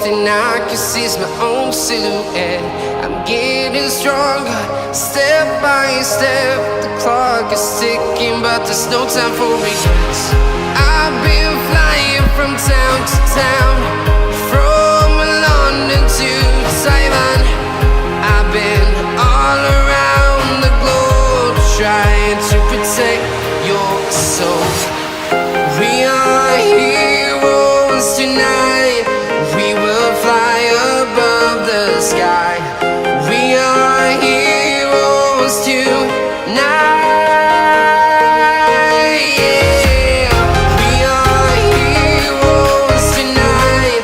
thing I can see is my own silhouette. I'm getting stronger, step by step. The clock is ticking, but there's no time for regrets. I've been flying from town to town, from London to Taiwan. I've been all around the globe, trying to protect your soul. We are heroes tonight. We will fly above the sky. We are heroes tonight. Yeah. We are heroes tonight.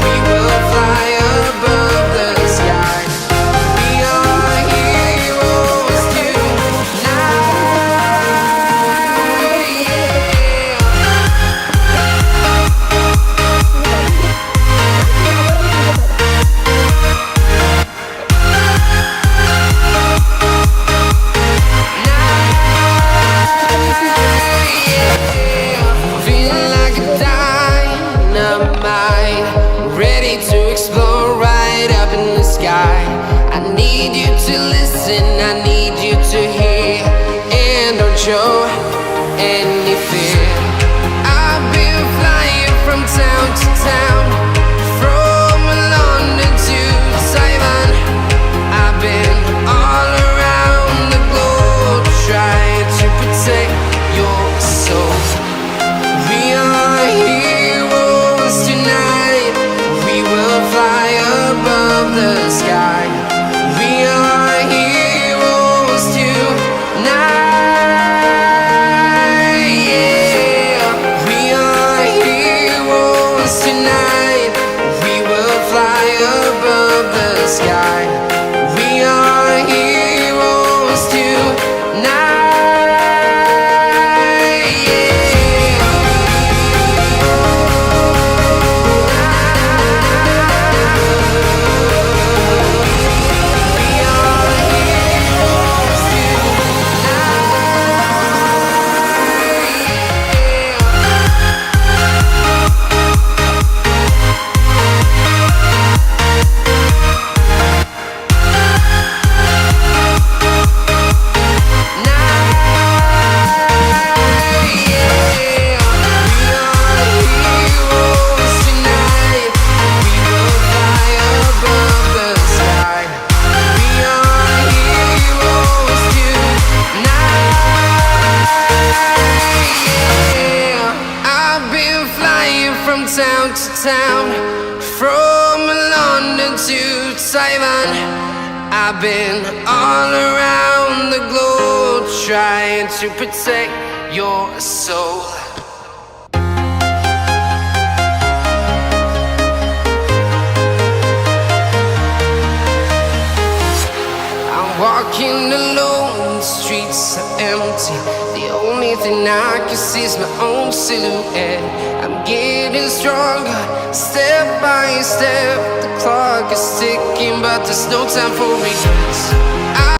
We will fly above the sky. We are heroes tonight. Feeling like a dynamite, ready to explode right up in the sky. I need you to listen, I need you to hear, and don't show any fear. I've been flying from town to town, from London to Taiwan. I've been all around the globe, trying to protect your soul. We are heroes tonight. We will fly above the sky. We are heroes tonight. Yeah. We are heroes tonight. We will fly above the sky. We are heroes tonight. Yeah. We are heroes tonight. We will fly above the sky. We are heroes tonight. Yeah. I've been flying from town to town, from London to Taiwan. I've been all around the globe, trying to protect your soul. I'm walking alone, the streets are empty. The only thing I can see is my own silhouette. I'm getting stronger, step by step. The clock is ticking, but there's no time for regrets.